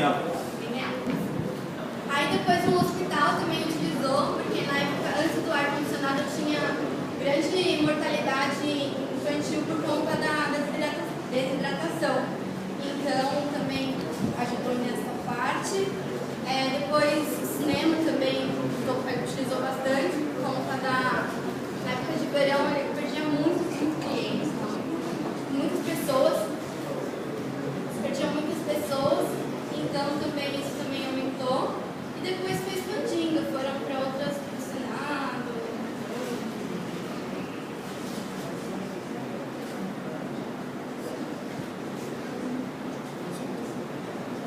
água. Aí depois o hospital também utilizou, porque na época, antes do ar-condicionado, tinha grande mortalidade infantil por conta da desidratação. Então também ajudou nessa parte. Depois o cinema também utilizou bastante, por conta na época de verão ele perdia muitos nutrientes, muitas pessoas. Perdiam muitas pessoas, então também isso também aumentou. E depois foi expandindo, foram para outras do Senado.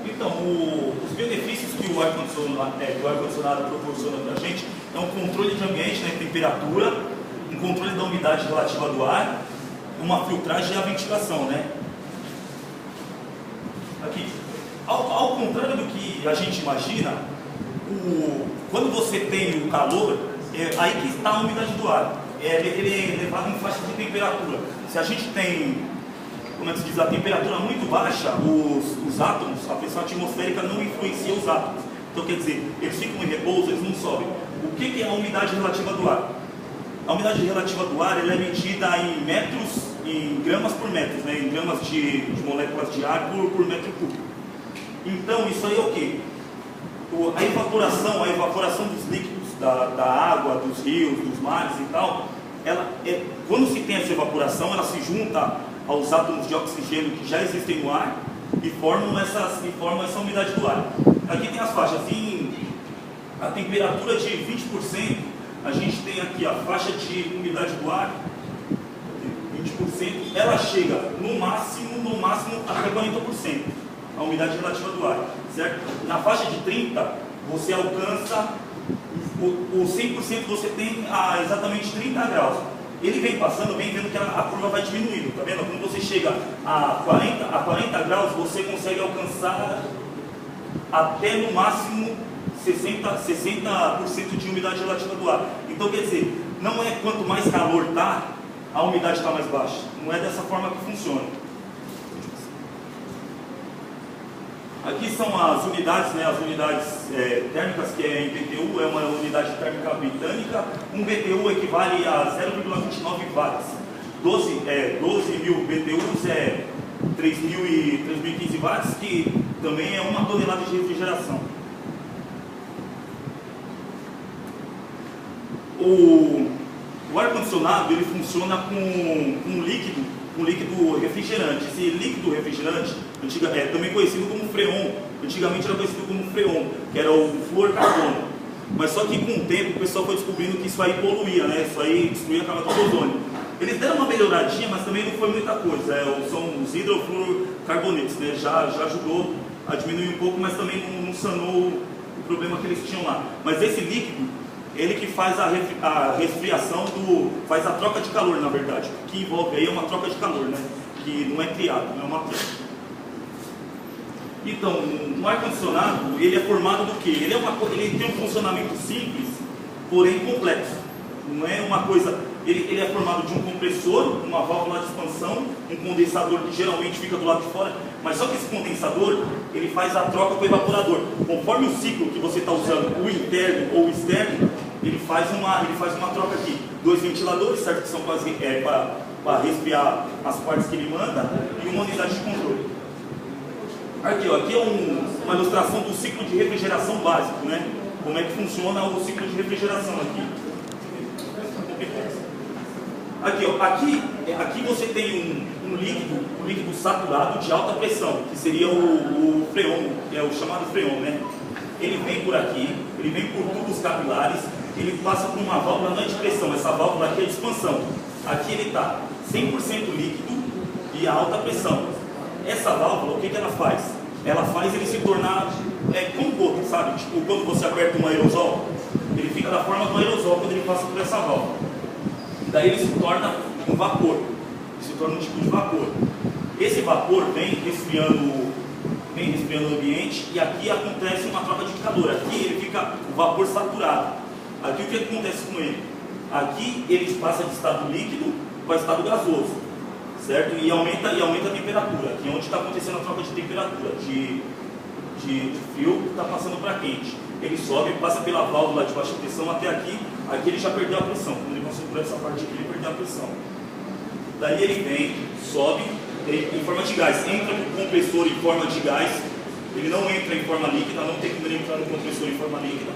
Então, os benefícios que o ar-condicionado proporciona para a gente é um controle de ambiente, né, temperatura, um controle da umidade relativa do ar, uma filtragem e a ventilação, né? Aqui, ao contrário do que a gente imagina, quando você tem o calor, aí que está a umidade do ar. Ele é levado em faixa de temperatura. Se a gente tem, como é que se diz, a temperatura muito baixa, os átomos, a pressão atmosférica não influencia os átomos. Então, quer dizer, eles ficam em repouso, eles não sobem. O que é a umidade relativa do ar? A umidade relativa do ar ela é medida em metros, em gramas por metro, né? Em gramas de moléculas de ar por metro cúbico. Então, isso aí é o quê? A evaporação dos líquidos, da água, dos rios, dos mares e tal, quando se tem essa evaporação, ela se junta aos átomos de oxigênio que já existem no ar e formam essa umidade do ar. Aqui tem as faixas, a temperatura de 20%, a gente tem aqui a faixa de umidade do ar, 20%, ela chega no máximo até 40%, a umidade relativa do ar, certo? Na faixa de 30%, você alcança o 100%, você tem exatamente 30 graus. Ele vem passando, vem vendo que a curva vai diminuindo, tá vendo? Quando você chega a 40 graus, você consegue alcançar até no máximo 60% de umidade relativa do ar. Então, quer dizer, não é quanto mais calor está, a umidade está mais baixa. Não é dessa forma que funciona. Aqui são as unidades, né, térmicas, que é em BTU, é uma unidade térmica britânica. Um BTU equivale a 0,29 watts. 12 mil BTUs é 3.015 watts, que também é 1 tonelada de refrigeração. O ar-condicionado ele funciona com um líquido refrigerante. Esse líquido refrigerante, também conhecido como freon, antigamente era conhecido como freon, que era o fluorcarbono. Mas só que com o tempo o pessoal foi descobrindo que isso aí poluía, né? Isso aí destruía a camada do ozônio. Eles deram uma melhoradinha, mas também não foi muita coisa. São os hidrofluorcarbonetos, né? Já ajudou a diminuir um pouco, mas também não sanou o problema que eles tinham lá. Mas esse líquido, ele que faz a resfriação faz a troca de calor, na verdade. O que envolve aí é uma troca de calor, né? Que não é criado, não é uma troca. Então, um ar-condicionado, ele é formado do quê? Ele tem um funcionamento simples, porém complexo. Não é uma coisa... Ele é formado de um compressor, uma válvula de expansão, um condensador que geralmente fica do lado de fora, mas só que esse condensador, ele faz a troca com o evaporador. Conforme o ciclo que você está usando, o interno ou o externo, ele faz uma troca aqui. 2 ventiladores, certo? Que são para resfriar as partes que ele manda, e uma unidade de controle. Aqui é uma ilustração do ciclo de refrigeração básico, né? Como é que funciona o ciclo de refrigeração aqui. Aqui você tem um líquido saturado de alta pressão, que seria o freon, que é o chamado freon, né? Ele vem por aqui, ele vem por tubos capilares, ele passa por uma válvula não é de pressão, essa válvula aqui é de expansão. Aqui ele está 100% líquido e a alta pressão. Essa válvula, o que ela faz? Ela faz ele se tornar como gota, sabe? Tipo, quando você aperta um aerosol, ele fica da forma do aerosol quando ele passa por essa válvula. Daí ele se torna um vapor, ele se torna um tipo de vapor. Esse vapor vem resfriando o ambiente e aqui acontece uma troca de calor. Aqui ele fica o vapor saturado. Aqui o que acontece com ele? Aqui ele passa de estado líquido para estado gasoso, certo? E aumenta a temperatura. Aqui é onde está acontecendo a troca de temperatura, de de frio está passando para quente. Ele sobe, passa pela válvula de baixa pressão até aqui, aqui ele já perdeu a pressão. Quando ele passou por essa parte aqui, ele perdeu a pressão. Daí ele vem, sobe em forma de gás, entra no compressor em forma de gás, ele não entra em forma líquida, não tem como ele entrar no compressor em forma líquida.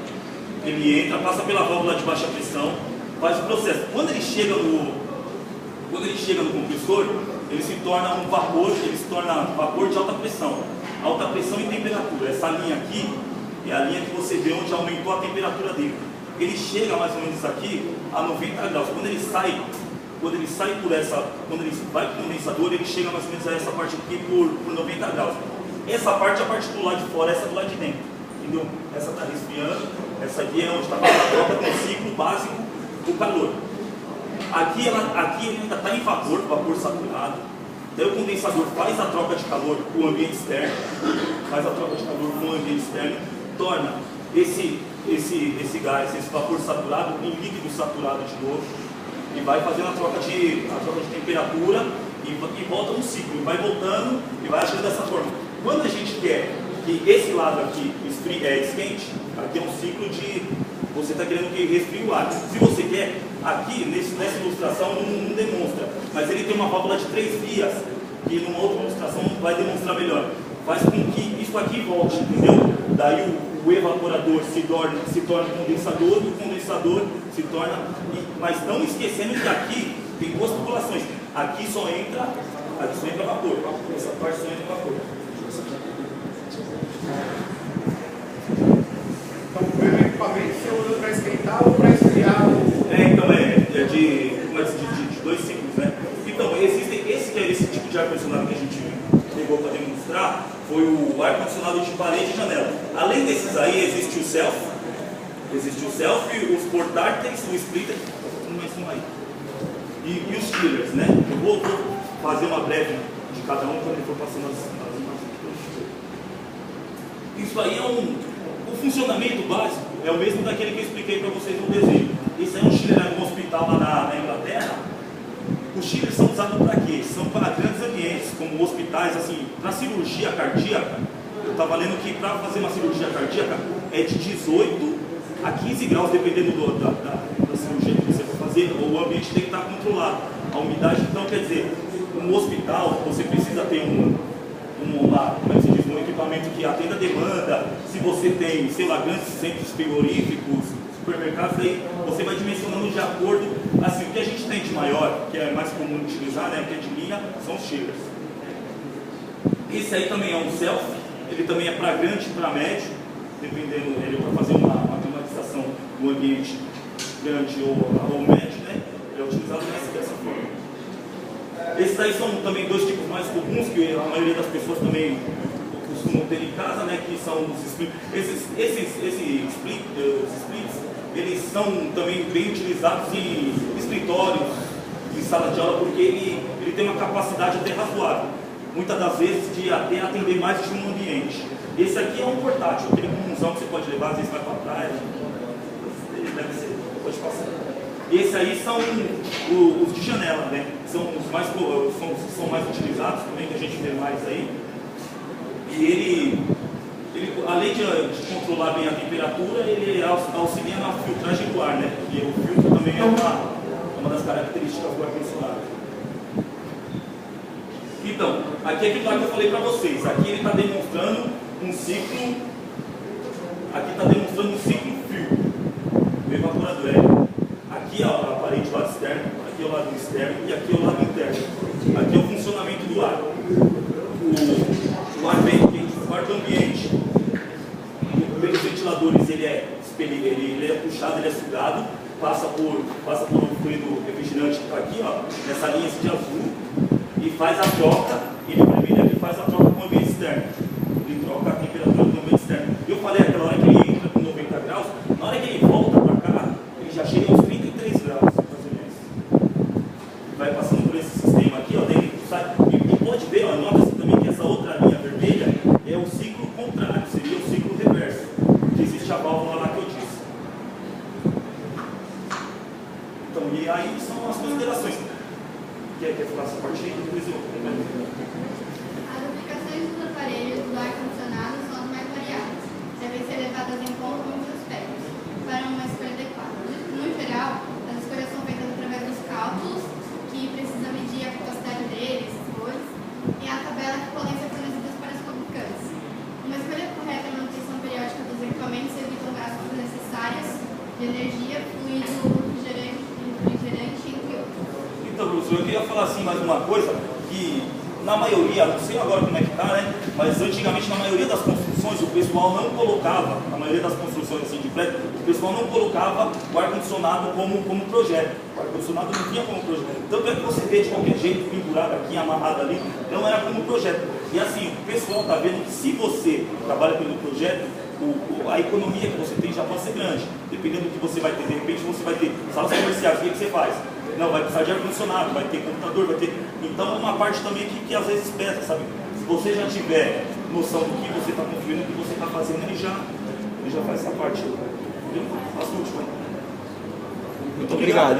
Ele entra, passa pela válvula de baixa pressão, faz o processo. Quando ele chega no compressor, ele se torna um vapor, ele se torna vapor de alta pressão e temperatura. Essa linha aqui é a linha que você vê onde aumentou a temperatura dele. Ele chega mais ou menos aqui a 90 graus. Quando ele sai por essa, quando ele vai para o condensador, ele chega mais ou menos a essa parte aqui por 90 graus. Essa parte é a parte do lado de fora, essa é do lado de dentro. Entendeu? Essa está resfriando, essa aqui é onde está fazendo a troca com o ciclo básico do calor. Aqui ele ainda está em vapor saturado. Daí o condensador faz a troca de calor com o ambiente externo, torna esse gás, esse vapor saturado em líquido saturado de novo, e vai fazendo a troca de temperatura e volta no ciclo, vai voltando e vai agir dessa forma. Quando a gente quer que esse lado aqui esquente, aqui é um ciclo de você está querendo que resfrie o ar. Se você quer, aqui nessa ilustração não demonstra, mas ele tem uma válvula de 3 vias, que numa outra ilustração vai demonstrar melhor. Faz com que isso aqui volte, entendeu? Daí o evaporador se torna condensador, e o condensador se torna... Mas não esquecendo que aqui tem 2 tubulações. Aqui só entra vapor. Essa parte só entra vapor. Então, o primeiro equipamento você usa para esquentar ou para esfriar? Então é de 2 ciclos, né? Então, esse tipo de ar-condicionado que a gente pegou para demonstrar foi o ar-condicionado de parede e janela. Além desses aí, existe o self, os portáteis, o splitter, aí. E os chillers, né? Eu vou fazer uma breve de cada um quando ele for passando as imagens. Isso aí o funcionamento básico é o mesmo daquele que eu expliquei para vocês no desenho. Esse é um chiller no hospital lá na Inglaterra. Os chillers são usados para quê? São para grandes ambientes, como hospitais, assim, para cirurgia cardíaca. Eu estava lendo que para fazer uma cirurgia cardíaca é de 18 a 15 graus, dependendo da cirurgia que você vai fazer, o ambiente tem que estar controlado. A umidade, então, quer dizer, no hospital você precisa ter um equipamento que atenda a demanda. Se você tem, sei lá, grandes centros frigoríficos, supermercados, aí você vai dimensionando de acordo, assim, o que a gente tem de maior, que é mais comum utilizar, né, que é de linha, são os chillers. Esse aí também é um self, ele também é para grande e para médio, dependendo, ele para fazer uma climatização no ambiente grande ou médio, né, ele é utilizado dessa forma. Esses aí são também 2 tipos mais comuns, que a maioria das pessoas também costumam ter em casa, né, que são os splits. Esses splits, eles são também bem utilizados em escritórios, em sala de aula, porque ele tem uma capacidade até razoável, muitas das vezes de até atender mais de um ambiente. Esse aqui é um portátil, aquele comunzão que você pode levar, às vezes vai para a praia, ele deve ser, pode passar. E esses aí são os de janela, né? São os mais, são mais utilizados também, que a gente vê mais aí. E ele além de controlar bem a temperatura, ele auxilia na filtragem do ar, né? E o filtro também é uma das características do ar-condicionado. Então, aqui é aquilo lá que eu falei para vocês. Aqui ele está demonstrando um ciclo. Aqui está demonstrando um ciclo frio do evaporador. Aqui é a parede do lado externo, aqui é o lado externo e aqui é o lado interno. Aqui é o funcionamento do ar. O ar vem quente, o ar do ambiente. Pelos ventiladores ele é puxado, ele é sugado, passa por um fluido refrigerante que está aqui, ó, nessa linha de azul, e faz a troca, ele vermelho aqui faz a troca com o ambiente externo. Ele troca a temperatura do ambiente externo. Eu falei aquela hora que ele entra com 90 graus, na hora que ele volta para cá, ele já chega aos 33 graus, mais ou menos. Vai passando por esse sistema aqui, ó, daí ele sai. E pode ver, ó, nota-se também que essa outra linha vermelha é o ciclo contrário, seria o ciclo reverso, que existe a válvula lá que eu disse. Então, e aí são as considerações. Quer falar essa parte aí? Depois eu comento. As aplicações dos aparelhos do ar-condicionado são as mais variadas. energia, fluido, refrigerante, entre outros. Então, professor, eu queria falar assim mais uma coisa, que na maioria, não sei agora como é que está, né? Mas antigamente na maioria das construções o pessoal não colocava, na maioria das construções assim de prédio, o pessoal não colocava o ar-condicionado como projeto. O ar-condicionado não tinha como projeto. Tanto é que você vê de qualquer jeito, pendurado aqui, amarrado ali, não era como projeto. E assim, o pessoal está vendo que se você trabalha pelo projeto, a economia que você tem já pode ser grande. Dependendo do que você vai ter, de repente você vai ter salas comerciais, o que você faz? Não, vai precisar de ar-condicionado, vai ter computador, vai ter... Então é uma parte também que às vezes pesa, sabe? Se você já tiver noção do que você está construindo, do que você está fazendo, ele já faz essa parte. Faço o último. Muito obrigado.